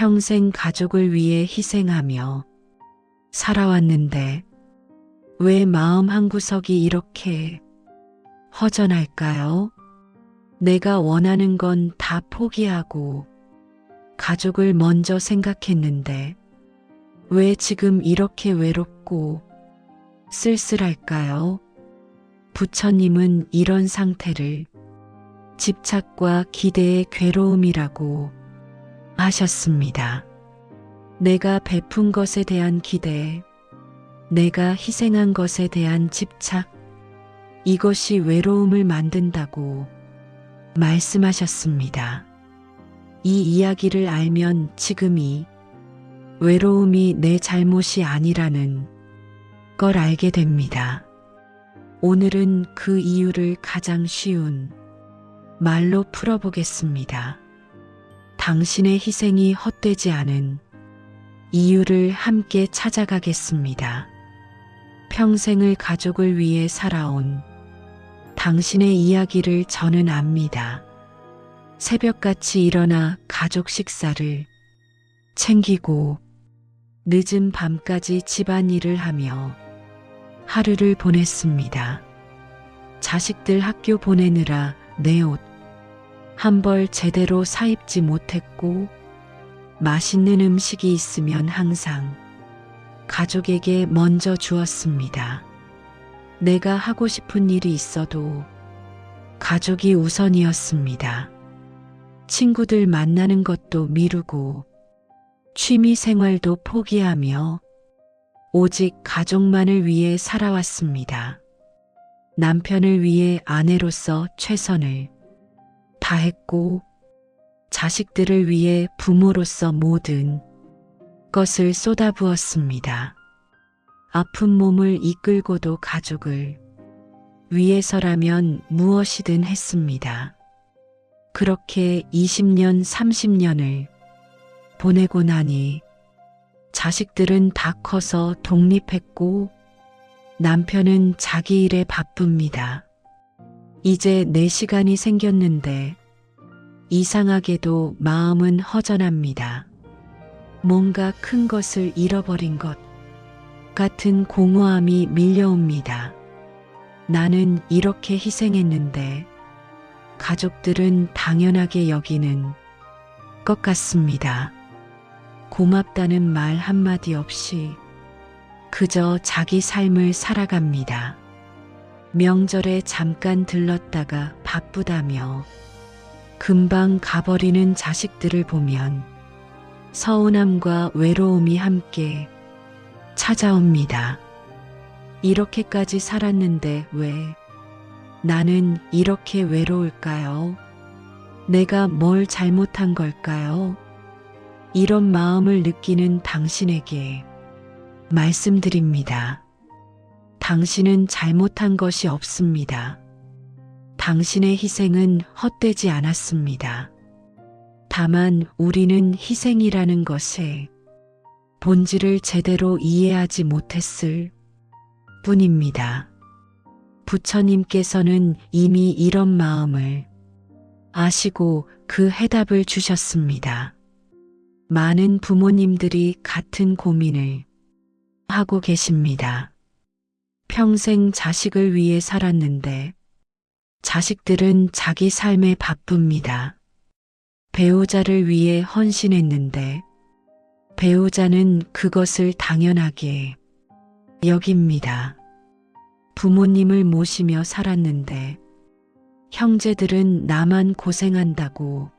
평생 가족을 위해 희생하며 살아왔는데 왜 마음 한구석이 이렇게 허전할까요? 내가 원하는 건 다 포기하고 가족을 먼저 생각했는데 왜 지금 이렇게 외롭고 쓸쓸할까요? 부처님은 이런 상태를 집착과 기대의 괴로움이라고 하셨습니다. 내가 베푼 것에 대한 기대, 내가 희생한 것에 대한 집착, 이것이 외로움을 만든다고 말씀하셨습니다. 이 이야기를 알면 지금이 외로움이 내 잘못이 아니라는 걸 알게 됩니다. 오늘은 그 이유를 가장 쉬운 말로 풀어보겠습니다. 당신의 희생이 헛되지 않은 이유를 함께 찾아가겠습니다. 평생을 가족을 위해 살아온 당신의 이야기를 저는 압니다. 새벽같이 일어나 가족 식사를 챙기고 늦은 밤까지 집안일을 하며 하루를 보냈습니다. 자식들 학교 보내느라 내 옷 한 벌 제대로 사입지 못했고 맛있는 음식이 있으면 항상 가족에게 먼저 주었습니다. 내가 하고 싶은 일이 있어도 가족이 우선이었습니다. 친구들 만나는 것도 미루고 취미 생활도 포기하며 오직 가족만을 위해 살아왔습니다. 남편을 위해 아내로서 최선을 다했고 자식들을 위해 부모로서 모든 것을 쏟아부었습니다. 아픈 몸을 이끌고도 가족을 위해서라면 무엇이든 했습니다. 그렇게 20년, 30년을 보내고 나니 자식들은 다 커서 독립했고 남편은 자기 일에 바쁩니다. 이제 내 시간이 생겼는데 이상하게도 마음은 허전합니다. 뭔가 큰 것을 잃어버린 것 같은 공허함이 밀려옵니다. 나는 이렇게 희생했는데 가족들은 당연하게 여기는 것 같습니다. 고맙다는 말 한마디 없이 그저 자기 삶을 살아갑니다. 명절에 잠깐 들렀다가 바쁘다며 금방 가버리는 자식들을 보면 서운함과 외로움이 함께 찾아옵니다. 이렇게까지 살았는데 왜 나는 이렇게 외로울까요? 내가 뭘 잘못한 걸까요? 이런 마음을 느끼는 당신에게 말씀드립니다. 당신은 잘못한 것이 없습니다. 당신의 희생은 헛되지 않았습니다. 다만 우리는 희생이라는 것의 본질을 제대로 이해하지 못했을 뿐입니다. 부처님께서는 이미 이런 마음을 아시고 그 해답을 주셨습니다. 많은 부모님들이 같은 고민을 하고 계십니다. 평생 자식을 위해 살았는데 자식들은 자기 삶에 바쁩니다. 배우자를 위해 헌신했는데 배우자는 그것을 당연하게 여깁니다. 부모님을 모시며 살았는데 형제들은 나만 고생한다고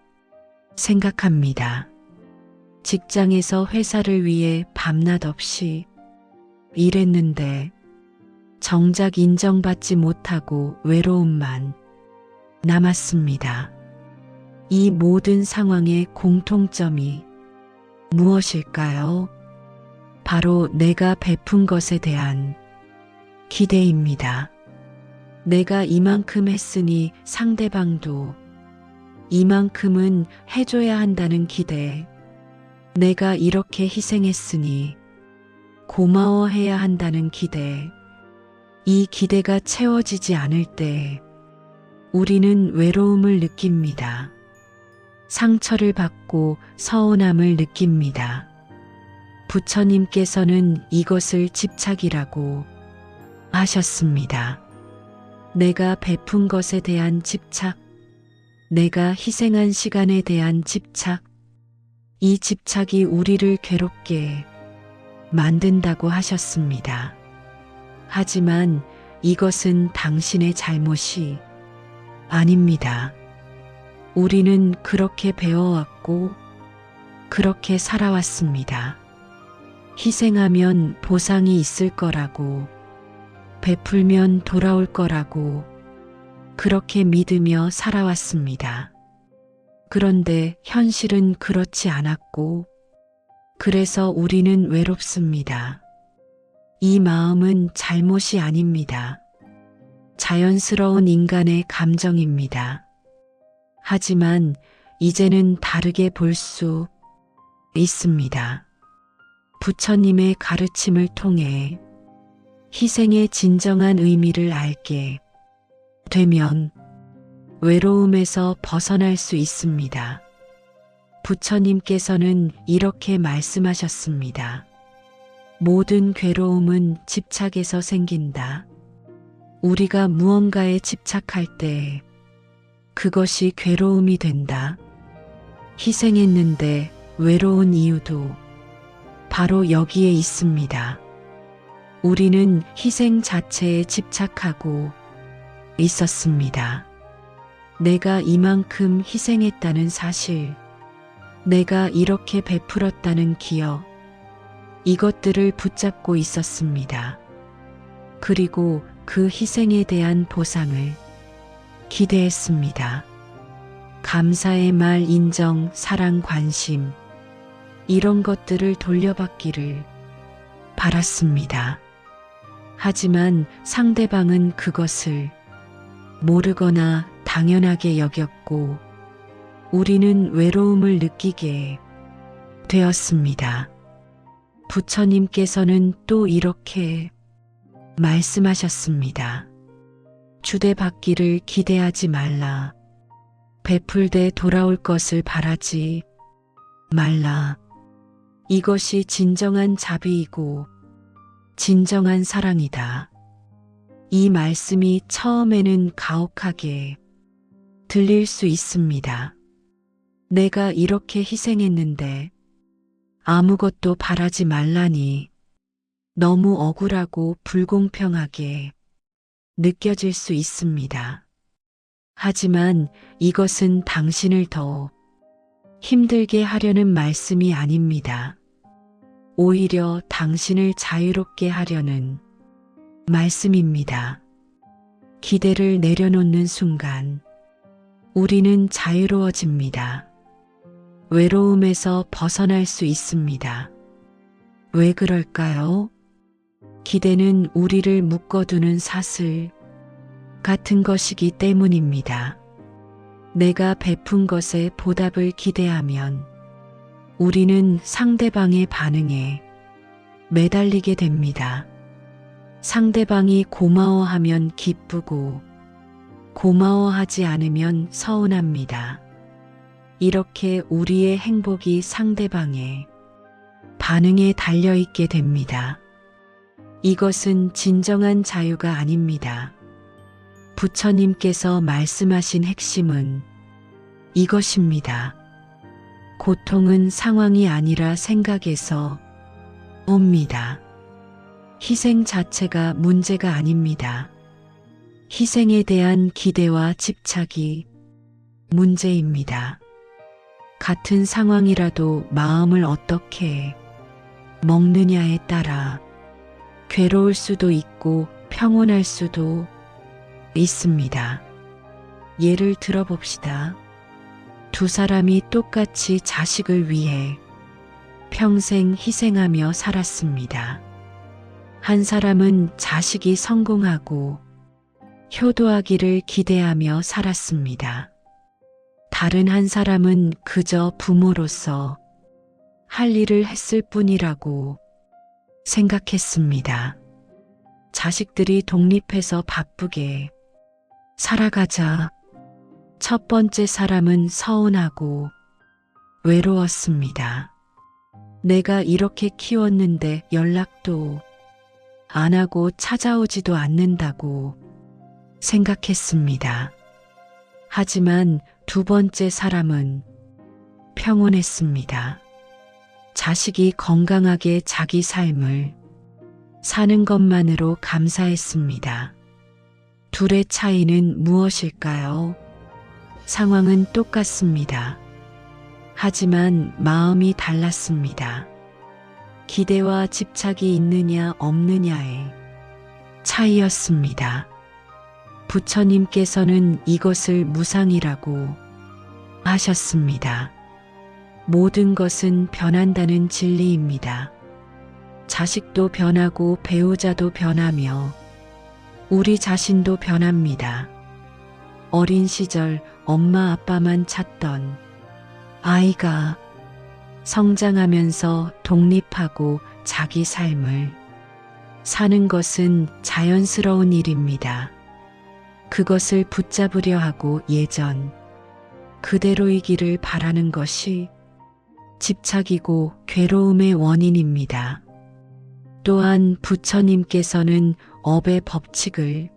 생각합니다. 직장에서 회사를 위해 밤낮 없이 일했는데 정작 인정받지 못하고 외로움만 남았습니다. 이 모든 상황의 공통점이 무엇일까요? 바로 내가 베푼 것에 대한 기대입니다. 내가 이만큼 했으니 상대방도 이만큼은 해줘야 한다는 기대. 내가 이렇게 희생했으니 고마워해야 한다는 기대. 이 기대가 채워지지 않을 때 우리는 외로움을 느낍니다. 상처를 받고 서운함을 느낍니다. 부처님께서는 이것을 집착이라고 하셨습니다. 내가 베푼 것에 대한 집착, 내가 희생한 시간에 대한 집착, 이 집착이 우리를 괴롭게 만든다고 하셨습니다. 하지만 이것은 당신의 잘못이 아닙니다. 우리는 그렇게 배워왔고 그렇게 살아왔습니다. 희생하면 보상이 있을 거라고, 베풀면 돌아올 거라고 그렇게 믿으며 살아왔습니다. 그런데 현실은 그렇지 않았고, 그래서 우리는 외롭습니다. 이 마음은 잘못이 아닙니다. 자연스러운 인간의 감정입니다. 하지만 이제는 다르게 볼 수 있습니다. 부처님의 가르침을 통해 희생의 진정한 의미를 알게 되면 외로움에서 벗어날 수 있습니다. 부처님께서는 이렇게 말씀하셨습니다. 모든 괴로움은 집착에서 생긴다. 우리가 무언가에 집착할 때 그것이 괴로움이 된다. 희생했는데 외로운 이유도 바로 여기에 있습니다. 우리는 희생 자체에 집착하고 있었습니다. 내가 이만큼 희생했다는 사실, 내가 이렇게 베풀었다는 기억, 이것들을 붙잡고 있었습니다. 그리고 그 희생에 대한 보상을 기대했습니다. 감사의 말, 인정, 사랑, 관심, 이런 것들을 돌려받기를 바랐습니다. 하지만 상대방은 그것을 모르거나 당연하게 여겼고, 우리는 외로움을 느끼게 되었습니다. 부처님께서는 또 이렇게 말씀하셨습니다. 주대받기를 기대하지 말라. 베풀되 돌아올 것을 바라지 말라. 이것이 진정한 자비이고 진정한 사랑이다. 이 말씀이 처음에는 가혹하게 들릴 수 있습니다. 내가 이렇게 희생했는데 아무것도 바라지 말라니 너무 억울하고 불공평하게 느껴질 수 있습니다. 하지만 이것은 당신을 더 힘들게 하려는 말씀이 아닙니다. 오히려 당신을 자유롭게 하려는 말씀입니다. 기대를 내려놓는 순간 우리는 자유로워집니다. 외로움에서 벗어날 수 있습니다. 왜 그럴까요? 기대는 우리를 묶어두는 사슬 같은 것이기 때문입니다. 내가 베푼 것에 보답을 기대하면 우리는 상대방의 반응에 매달리게 됩니다. 상대방이 고마워하면 기쁘고 고마워하지 않으면 서운합니다. 이렇게 우리의 행복이 상대방의 반응에 달려있게 됩니다. 이것은 진정한 자유가 아닙니다. 부처님께서 말씀하신 핵심은 이것입니다. 고통은 상황이 아니라 생각에서 옵니다. 희생 자체가 문제가 아닙니다. 희생에 대한 기대와 집착이 문제입니다. 같은 상황이라도 마음을 어떻게 먹느냐에 따라 괴로울 수도 있고 평온할 수도 있습니다. 예를 들어봅시다. 두 사람이 똑같이 자식을 위해 평생 희생하며 살았습니다. 한 사람은 자식이 성공하고 효도하기를 기대하며 살았습니다. 다른 한 사람은 그저 부모로서 할 일을 했을 뿐이라고 생각했습니다. 자식들이 독립해서 바쁘게 살아가자 첫 번째 사람은 서운하고 외로웠습니다. 내가 이렇게 키웠는데 연락도 안 하고 찾아오지도 않는다고 생각했습니다. 하지만 두 번째 사람은 평온했습니다. 자식이 건강하게 자기 삶을 사는 것만으로 감사했습니다. 둘의 차이는 무엇일까요? 상황은 똑같습니다. 하지만 마음이 달랐습니다. 기대와 집착이 있느냐 없느냐의 차이였습니다. 부처님께서는 이것을 무상이라고 하셨습니다. 모든 것은 변한다는 진리입니다. 자식도 변하고 배우자도 변하며 우리 자신도 변합니다. 어린 시절 엄마 아빠만 찾던 아이가 성장하면서 독립하고 자기 삶을 사는 것은 자연스러운 일입니다. 그것을 붙잡으려 하고 예전 그대로이기를 바라는 것이 집착이고 괴로움의 원인입니다. 또한 부처님께서는 업의 법칙을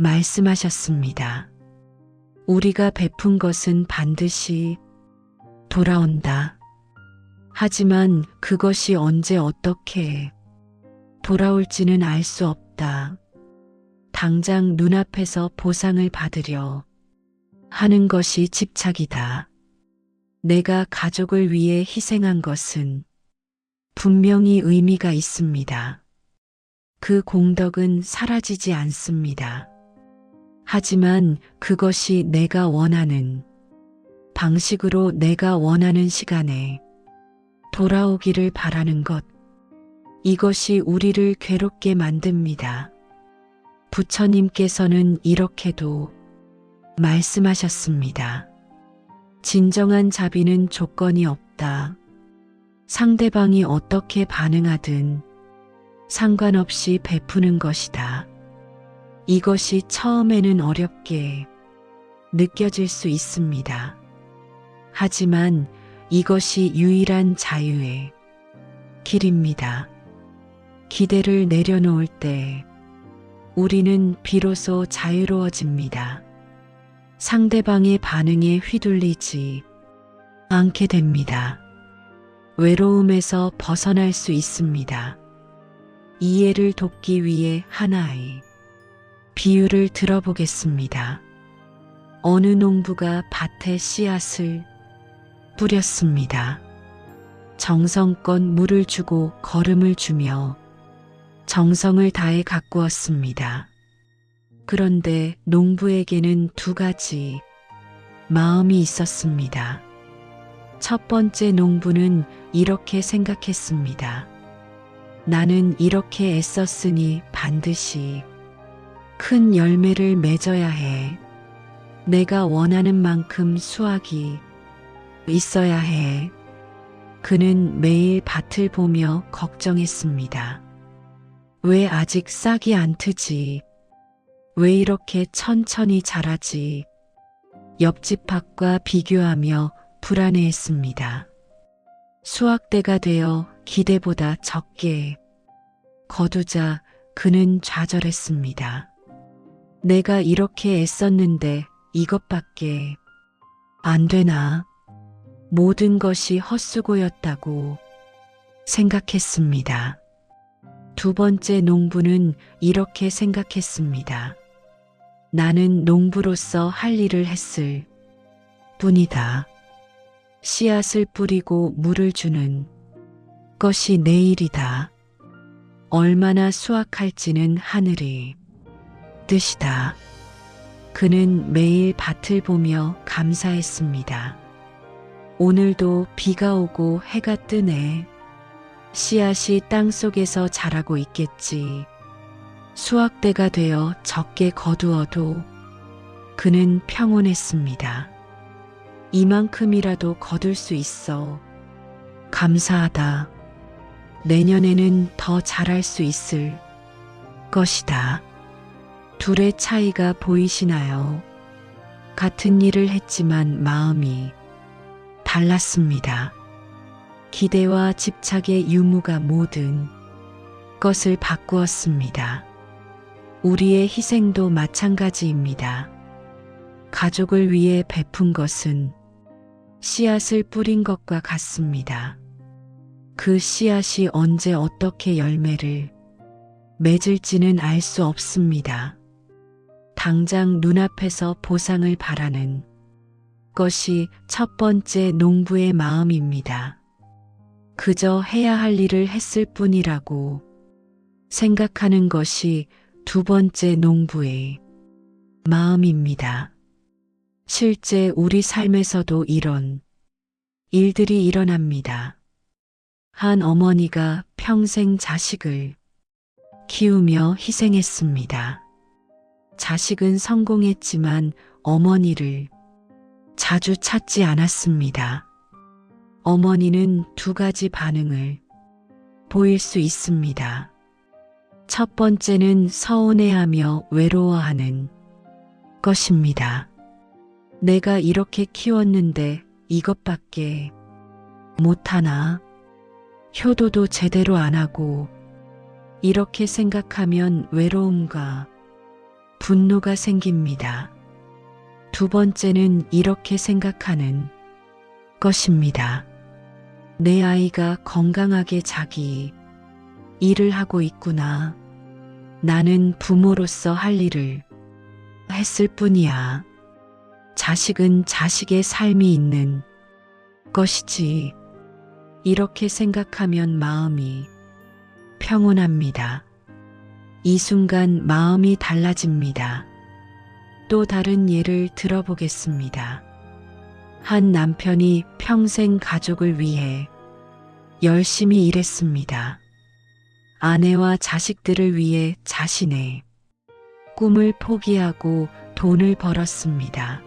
말씀하셨습니다. 우리가 베푼 것은 반드시 돌아온다. 하지만 그것이 언제 어떻게 돌아올지는 알 수 없다. 당장 눈앞에서 보상을 받으려 하는 것이 집착이다. 내가 가족을 위해 희생한 것은 분명히 의미가 있습니다. 그 공덕은 사라지지 않습니다. 하지만 그것이 내가 원하는 방식으로 내가 원하는 시간에 돌아오기를 바라는 것, 이것이 우리를 괴롭게 만듭니다. 부처님께서는 이렇게도 말씀하셨습니다. 진정한 자비는 조건이 없다. 상대방이 어떻게 반응하든 상관없이 베푸는 것이다. 이것이 처음에는 어렵게 느껴질 수 있습니다. 하지만 이것이 유일한 자유의 길입니다. 기대를 내려놓을 때 우리는 비로소 자유로워집니다. 상대방의 반응에 휘둘리지 않게 됩니다. 외로움에서 벗어날 수 있습니다. 이해를 돕기 위해 하나의 비유를 들어보겠습니다. 어느 농부가 밭에 씨앗을 뿌렸습니다. 정성껏 물을 주고 거름을 주며 정성을 다해 가꾸었습니다. 그런데 농부에게는 두 가지 마음이 있었습니다. 첫 번째 농부는 이렇게 생각했습니다. 나는 이렇게 애썼으니 반드시 큰 열매를 맺어야 해. 내가 원하는 만큼 수확이 있어야 해. 그는 매일 밭을 보며 걱정했습니다. 왜 아직 싹이 안 트지? 왜 이렇게 천천히 자라지? 옆집 밭과 비교하며 불안해했습니다. 수확 때가 되어 기대보다 적게 거두자 그는 좌절했습니다. 내가 이렇게 애썼는데 이것밖에 안 되나? 모든 것이 헛수고였다고 생각했습니다. 두 번째 농부는 이렇게 생각했습니다. 나는 농부로서 할 일을 했을 뿐이다. 씨앗을 뿌리고 물을 주는 것이 내 일이다. 얼마나 수확할지는 하늘의 뜻이다. 그는 매일 밭을 보며 감사했습니다. 오늘도 비가 오고 해가 뜨네. 씨앗이 땅속에서 자라고 있겠지. 수확 때가 되어 적게 거두어도 그는 평온했습니다. 이만큼이라도 거둘 수 있어 감사하다. 내년에는 더 잘할 수 있을 것이다. 둘의 차이가 보이시나요? 같은 일을 했지만 마음이 달랐습니다. 기대와 집착의 유무가 모든 것을 바꾸었습니다. 우리의 희생도 마찬가지입니다. 가족을 위해 베푼 것은 씨앗을 뿌린 것과 같습니다. 그 씨앗이 언제 어떻게 열매를 맺을지는 알 수 없습니다. 당장 눈앞에서 보상을 바라는 것이 첫 번째 농부의 마음입니다. 그저 해야 할 일을 했을 뿐이라고 생각하는 것이 두 번째 농부의 마음입니다. 실제 우리 삶에서도 이런 일들이 일어납니다. 한 어머니가 평생 자식을 키우며 희생했습니다. 자식은 성공했지만 어머니를 자주 찾지 않았습니다. 어머니는 두 가지 반응을 보일 수 있습니다. 첫 번째는 서운해하며 외로워하는 것입니다. 내가 이렇게 키웠는데 이것밖에 못하나? 효도도 제대로 안 하고. 이렇게 생각하면 외로움과 분노가 생깁니다. 두 번째는 이렇게 생각하는 것입니다. 내 아이가 건강하게 자기 일을 하고 있구나. 나는 부모로서 할 일을 했을 뿐이야. 자식은 자식의 삶이 있는 것이지. 이렇게 생각하면 마음이 평온합니다. 이 순간 마음이 달라집니다. 또 다른 예를 들어보겠습니다. 한 남편이 평생 가족을 위해 열심히 일했습니다. 아내와 자식들을 위해 자신의 꿈을 포기하고 돈을 벌었습니다.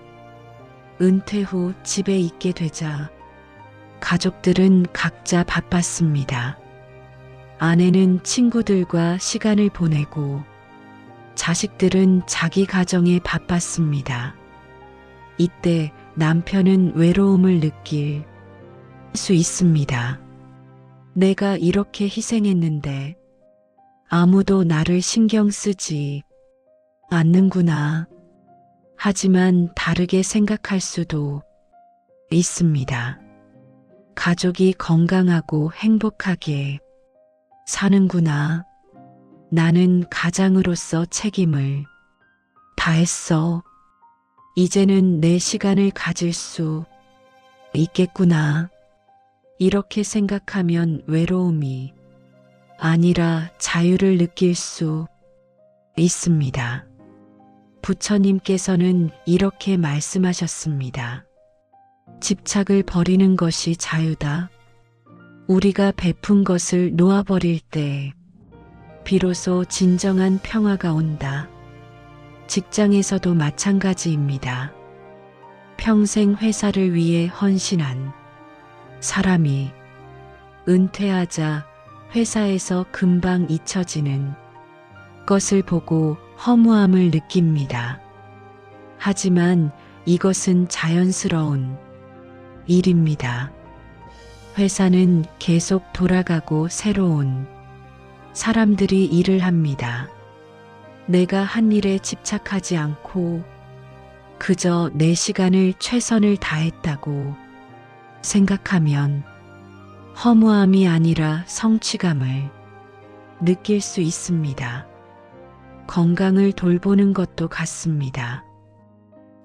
은퇴 후 집에 있게 되자 가족들은 각자 바빴습니다. 아내는 친구들과 시간을 보내고 자식들은 자기 가정에 바빴습니다. 이때 남편은 외로움을 느낄 수 있습니다. 내가 이렇게 희생했는데 아무도 나를 신경 쓰지 않는구나. 하지만 다르게 생각할 수도 있습니다. 가족이 건강하고 행복하게 사는구나. 나는 가장으로서 책임을 다했어. 이제는 내 시간을 가질 수 있겠구나. 이렇게 생각하면 외로움이 아니라 자유를 느낄 수 있습니다. 부처님께서는 이렇게 말씀하셨습니다. 집착을 버리는 것이 자유다. 우리가 베푼 것을 놓아버릴 때 비로소 진정한 평화가 온다. 직장에서도 마찬가지입니다. 평생 회사를 위해 헌신한 사람이 은퇴하자 회사에서 금방 잊혀지는 것을 보고 허무함을 느낍니다. 하지만 이것은 자연스러운 일입니다. 회사는 계속 돌아가고 새로운 사람들이 일을 합니다. 내가 한 일에 집착하지 않고 그저 내 시간을 최선을 다했다고 생각하면 허무함이 아니라 성취감을 느낄 수 있습니다. 건강을 돌보는 것도 같습니다.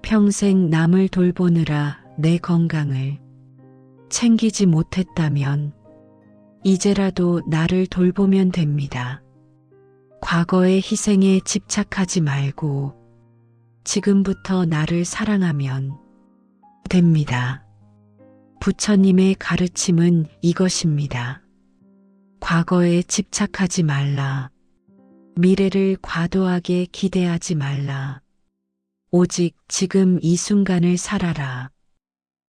평생 남을 돌보느라 내 건강을 챙기지 못했다면 이제라도 나를 돌보면 됩니다. 과거의 희생에 집착하지 말고 지금부터 나를 사랑하면 됩니다. 부처님의 가르침은 이것입니다. 과거에 집착하지 말라. 미래를 과도하게 기대하지 말라. 오직 지금 이 순간을 살아라.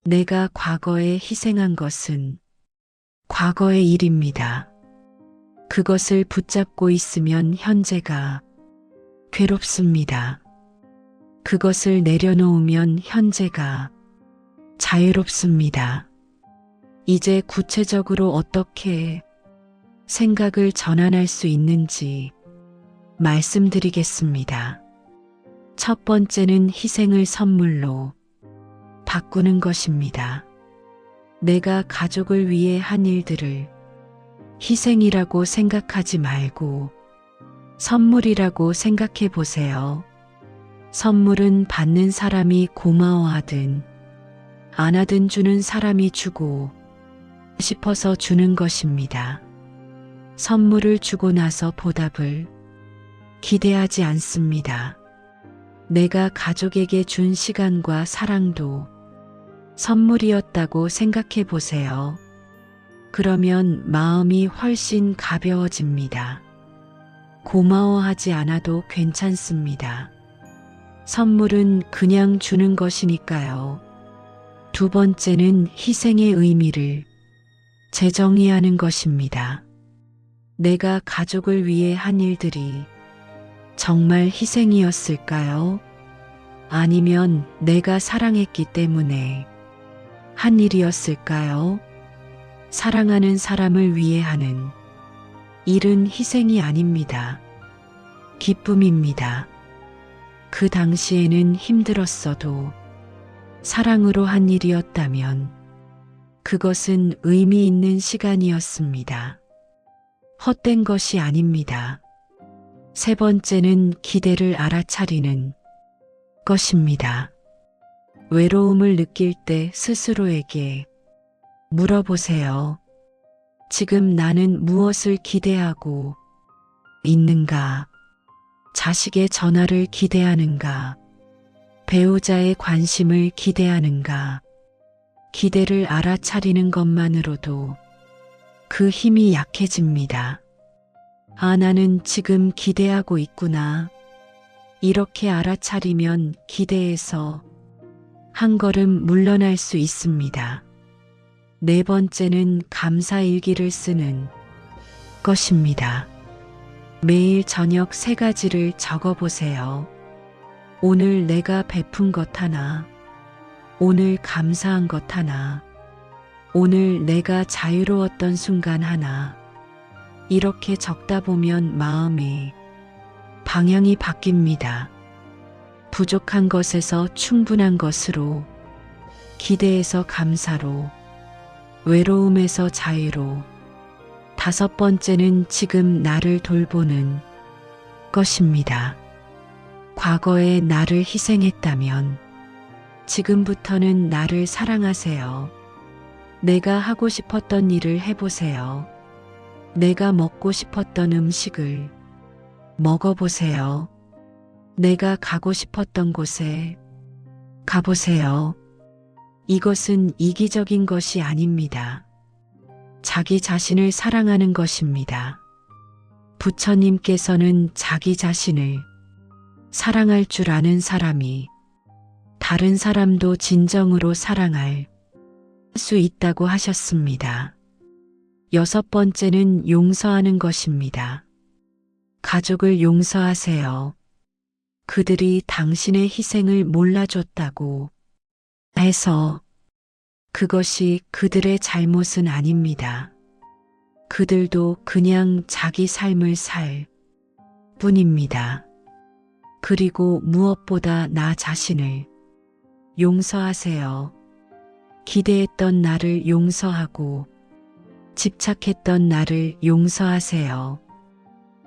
내가 과거에 희생한 것은 과거의 일입니다. 그것을 붙잡고 있으면 현재가 괴롭습니다. 그것을 내려놓으면 현재가 자유롭습니다. 이제 구체적으로 어떻게 생각을 전환할 수 있는지 말씀드리겠습니다. 첫 번째는 희생을 선물로 바꾸는 것입니다. 내가 가족을 위해 한 일들을 희생이라고 생각하지 말고 선물이라고 생각해 보세요. 선물은 받는 사람이 고마워하든 안 하든 주는 사람이 주고 싶어서 주는 것입니다. 선물을 주고 나서 보답을 기대하지 않습니다. 내가 가족에게 준 시간과 사랑도 선물이었다고 생각해 보세요. 그러면 마음이 훨씬 가벼워집니다. 고마워하지 않아도 괜찮습니다. 선물은 그냥 주는 것이니까요. 두 번째는 희생의 의미를 재정의하는 것입니다. 내가 가족을 위해 한 일들이 정말 희생이었을까요? 아니면 내가 사랑했기 때문에 한 일이었을까요? 사랑하는 사람을 위해 하는 일은 희생이 아닙니다. 기쁨입니다. 그 당시에는 힘들었어도 사랑으로 한 일이었다면 그것은 의미 있는 시간이었습니다. 헛된 것이 아닙니다. 세 번째는 기대를 알아차리는 것입니다. 외로움을 느낄 때 스스로에게 물어보세요. 지금 나는 무엇을 기대하고 있는가? 자식의 전화를 기대하는가? 배우자의 관심을 기대하는가? 기대를 알아차리는 것만으로도 그 힘이 약해집니다. 아, 나는 지금 기대하고 있구나. 이렇게 알아차리면 기대에서 한 걸음 물러날 수 있습니다. 네 번째는 감사일기를 쓰는 것입니다. 매일 저녁 3가지를 적어보세요. 오늘 내가 베푼 것 하나, 오늘 감사한 것 하나, 오늘 내가 자유로웠던 순간 하나. 이렇게 적다 보면 마음의 방향이 바뀝니다. 부족한 것에서 충분한 것으로, 기대에서 감사로, 외로움에서 자유로. 다섯 번째는 지금 나를 돌보는 것입니다. 과거에 나를 희생했다면 지금부터는 나를 사랑하세요. 내가 하고 싶었던 일을 해보세요. 내가 먹고 싶었던 음식을 먹어보세요. 내가 가고 싶었던 곳에 가보세요. 이것은 이기적인 것이 아닙니다. 자기 자신을 사랑하는 것입니다. 부처님께서는 자기 자신을 사랑할 줄 아는 사람이 다른 사람도 진정으로 사랑할 수 있다고 하셨습니다. 여섯 번째는 용서하는 것입니다. 가족을 용서하세요. 그들이 당신의 희생을 몰라줬다고 해서 그것이 그들의 잘못은 아닙니다. 그들도 그냥 자기 삶을 살 뿐입니다. 그리고 무엇보다 나 자신을 용서하세요. 기대했던 나를 용서하고 집착했던 나를 용서하세요.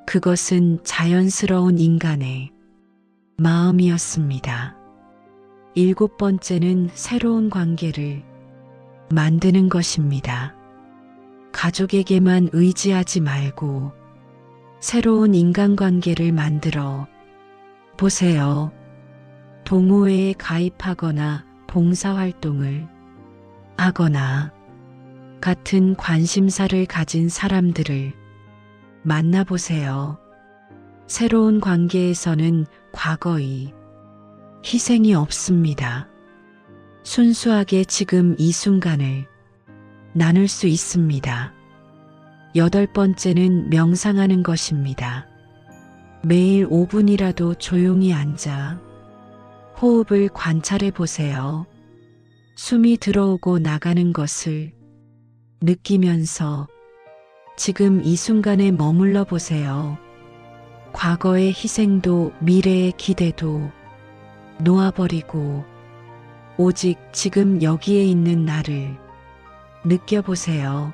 그것은 자연스러운 인간의 마음이었습니다. 일곱 번째는 새로운 관계를 만드는 것입니다. 가족에게만 의지하지 말고 새로운 인간관계를 만들어 보세요. 동호회에 가입하거나 봉사활동을 하거나 같은 관심사를 가진 사람들을 만나보세요. 새로운 관계에서는 과거의 희생이 없습니다. 순수하게 지금 이 순간을 나눌 수 있습니다. 여덟 번째는 명상하는 것입니다. 매일 5분이라도 조용히 앉아 호흡을 관찰해 보세요. 숨이 들어오고 나가는 것을 느끼면서 지금 이 순간에 머물러 보세요. 과거의 희생도 미래의 기대도 놓아버리고 오직 지금 여기에 있는 나를 느껴보세요.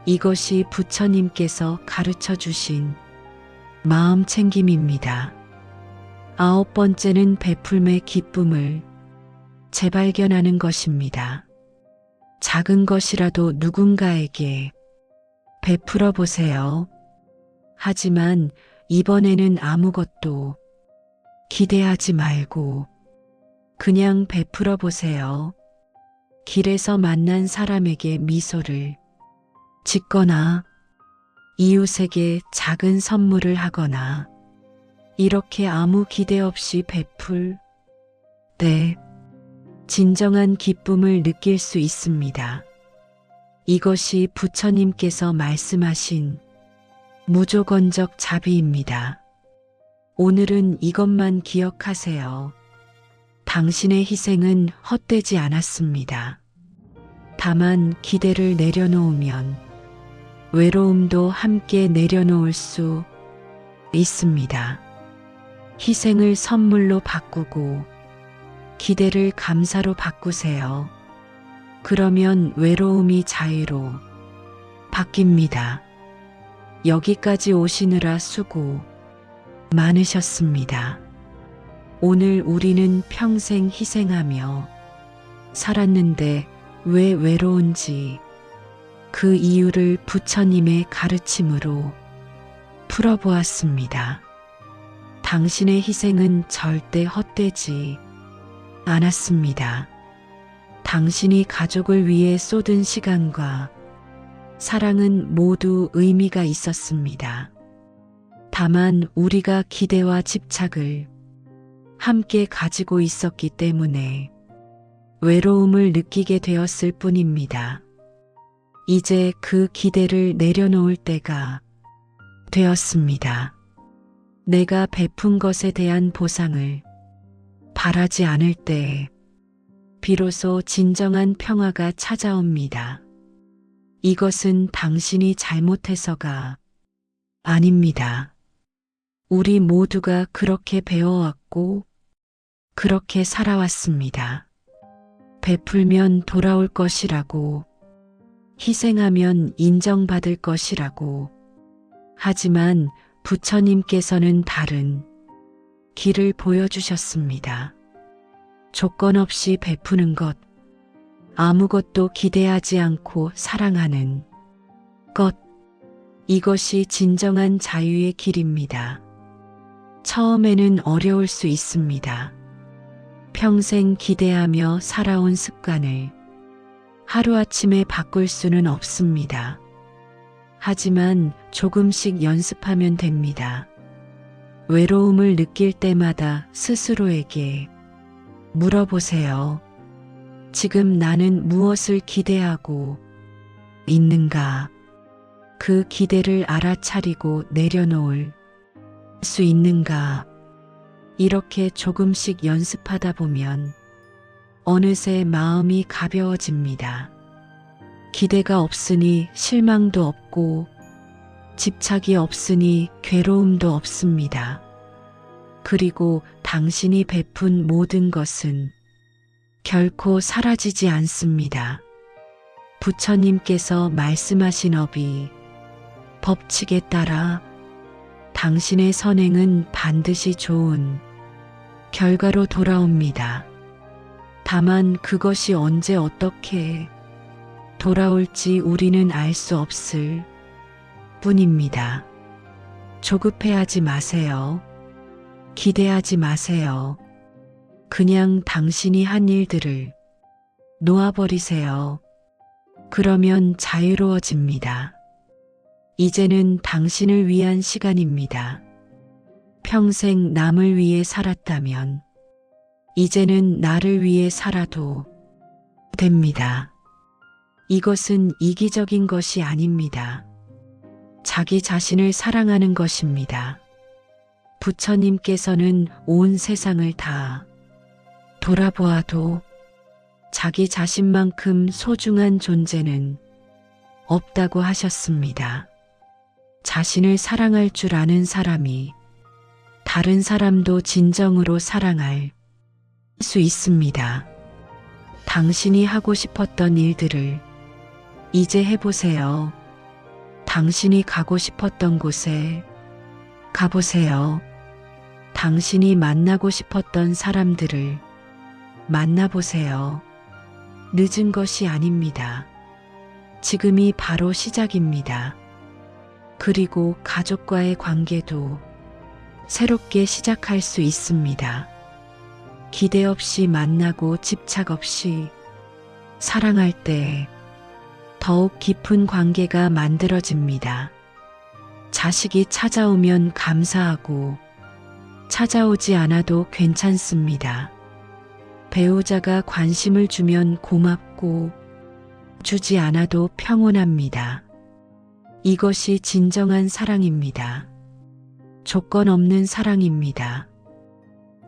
이것이 부처님께서 가르쳐 주신 마음 챙김입니다. 9번째는 베풀매 기쁨을 재발견하는 것입니다. 작은 것이라도 누군가에게 베풀어 보세요. 하지만 이번에는 아무것도 기대하지 말고 그냥 베풀어 보세요. 길에서 만난 사람에게 미소를 짓거나 이웃에게 작은 선물을 하거나 이렇게 아무 기대 없이 베풀 때 진정한 기쁨을 느낄 수 있습니다. 이것이 부처님께서 말씀하신 무조건적 자비입니다. 오늘은 이것만 기억하세요. 당신의 희생은 헛되지 않았습니다. 다만 기대를 내려놓으면 외로움도 함께 내려놓을 수 있습니다. 희생을 선물로 바꾸고 기대를 감사로 바꾸세요. 그러면 외로움이 자유로 바뀝니다. 여기까지 오시느라 수고 많으셨습니다. 오늘 우리는 평생 희생하며 살았는데 왜 외로운지 그 이유를 부처님의 가르침으로 풀어보았습니다. 당신의 희생은 절대 헛되지 않았습니다. 당신이 가족을 위해 쏟은 시간과 사랑은 모두 의미가 있었습니다. 다만 우리가 기대와 집착을 함께 가지고 있었기 때문에 외로움을 느끼게 되었을 뿐입니다. 이제 그 기대를 내려놓을 때가 되었습니다. 내가 베푼 것에 대한 보상을 바라지 않을 때 비로소 진정한 평화가 찾아옵니다. 이것은 당신이 잘못해서가 아닙니다. 우리 모두가 그렇게 배워왔고 그렇게 살아왔습니다. 베풀면 돌아올 것이라고, 희생하면 인정받을 것이라고. 하지만 부처님께서는 다른 길을 보여주셨습니다. 조건 없이 베푸는 것, 아무것도 기대하지 않고 사랑하는 것, 이것이 진정한 자유의 길입니다. 처음에는 어려울 수 있습니다. 평생 기대하며 살아온 습관을 하루아침에 바꿀 수는 없습니다. 하지만 조금씩 연습하면 됩니다. 외로움을 느낄 때마다 스스로에게 물어보세요. 지금 나는 무엇을 기대하고 있는가? 그 기대를 알아차리고 내려놓을 수 있는가? 이렇게 조금씩 연습하다 보면 어느새 마음이 가벼워집니다. 기대가 없으니 실망도 없고 집착이 없으니 괴로움도 없습니다. 그리고 당신이 베푼 모든 것은 결코 사라지지 않습니다. 부처님께서 말씀하신 법칙에 따라 당신의 선행은 반드시 좋은 결과로 돌아옵니다. 다만 그것이 언제 어떻게 돌아올지 우리는 알 수 없을 뿐입니다. 조급해하지 마세요. 기대하지 마세요. 그냥 당신이 한 일들을 놓아버리세요. 그러면 자유로워집니다. 이제는 당신을 위한 시간입니다. 평생 남을 위해 살았다면 이제는 나를 위해 살아도 됩니다. 이것은 이기적인 것이 아닙니다. 자기 자신을 사랑하는 것입니다. 부처님께서는 온 세상을 다 돌아보아도 자기 자신만큼 소중한 존재는 없다고 하셨습니다. 자신을 사랑할 줄 아는 사람이 다른 사람도 진정으로 사랑할 수 있습니다. 당신이 하고 싶었던 일들을 이제 해보세요. 당신이 가고 싶었던 곳에 가보세요. 당신이 만나고 싶었던 사람들을 만나보세요. 늦은 것이 아닙니다. 지금이 바로 시작입니다. 그리고 가족과의 관계도 새롭게 시작할 수 있습니다. 기대 없이 만나고 집착 없이 사랑할 때 더욱 깊은 관계가 만들어집니다. 자식이 찾아오면 감사하고 찾아오지 않아도 괜찮습니다. 배우자가 관심을 주면 고맙고 주지 않아도 평온합니다. 이것이 진정한 사랑입니다. 조건 없는 사랑입니다.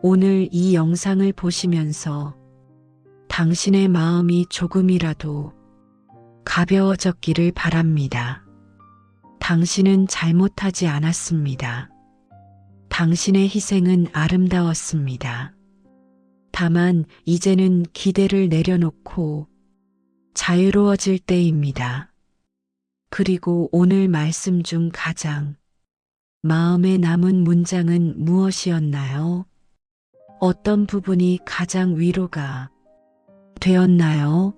오늘 이 영상을 보시면서 당신의 마음이 조금이라도 가벼워졌기를 바랍니다. 당신은 잘못하지 않았습니다. 당신의 희생은 아름다웠습니다. 다만 이제는 기대를 내려놓고 자유로워질 때입니다. 그리고 오늘 말씀 중 가장 마음에 남은 문장은 무엇이었나요? 어떤 부분이 가장 위로가 되었나요?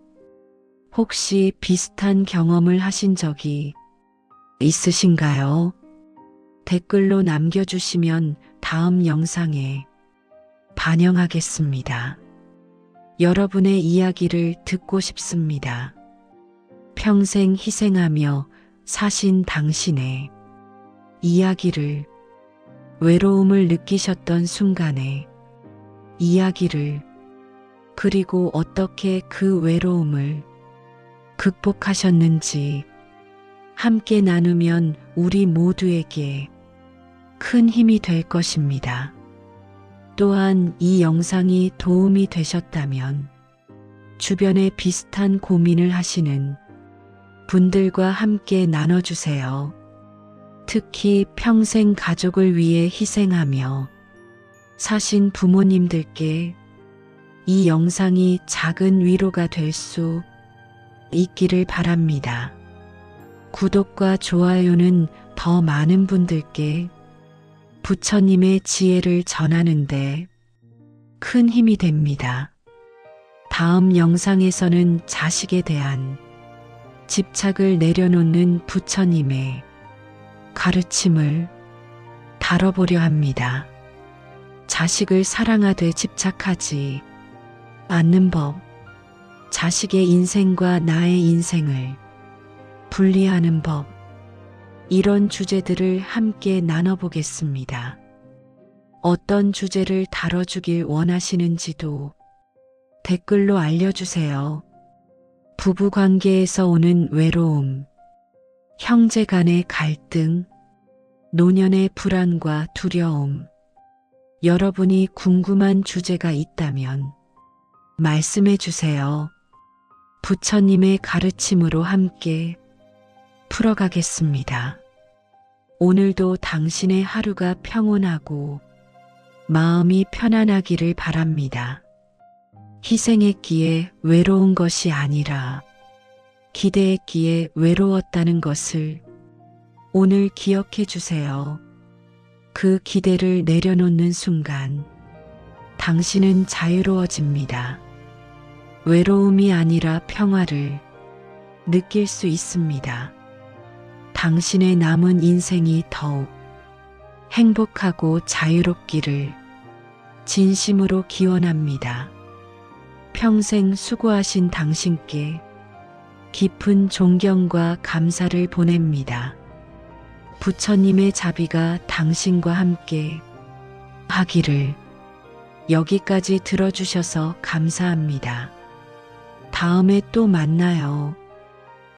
혹시 비슷한 경험을 하신 적이 있으신가요? 댓글로 남겨주시면 다음 영상에 반영하겠습니다. 여러분의 이야기를 듣고 싶습니다. 평생 희생하며 사신 당신의 이야기를, 외로움을 느끼셨던 순간의 이야기를, 그리고 어떻게 그 외로움을 극복하셨는지 함께 나누면 우리 모두에게 큰 힘이 될 것입니다. 또한 이 영상이 도움이 되셨다면 주변에 비슷한 고민을 하시는 분들과 함께 나눠주세요. 특히 평생 가족을 위해 희생하며 사신 부모님들께 이 영상이 작은 위로가 될 수 있기를 바랍니다. 구독과 좋아요는 더 많은 분들께 부처님의 지혜를 전하는데 큰 힘이 됩니다. 다음 영상에서는 자식에 대한 집착을 내려놓는 부처님의 가르침을 다뤄보려 합니다. 자식을 사랑하되 집착하지 않는 법, 자식의 인생과 나의 인생을 분리하는 법, 이런 주제들을 함께 나눠보겠습니다. 어떤 주제를 다뤄주길 원하시는지도 댓글로 알려주세요. 부부관계에서 오는 외로움, 형제 간의 갈등, 노년의 불안과 두려움, 여러분이 궁금한 주제가 있다면 말씀해 주세요. 부처님의 가르침으로 함께 풀어가겠습니다. 오늘도 당신의 하루가 평온하고 마음이 편안하기를 바랍니다. 희생했기에 외로운 것이 아니라 기대했기에 외로웠다는 것을 오늘 기억해 주세요. 그 기대를 내려놓는 순간 당신은 자유로워집니다. 외로움이 아니라 평화를 느낄 수 있습니다. 당신의 남은 인생이 더욱 행복하고 자유롭기를 진심으로 기원합니다. 평생 수고하신 당신께 깊은 존경과 감사를 보냅니다. 부처님의 자비가 당신과 함께 하기를. 여기까지 들어주셔서 감사합니다. 다음에 또 만나요.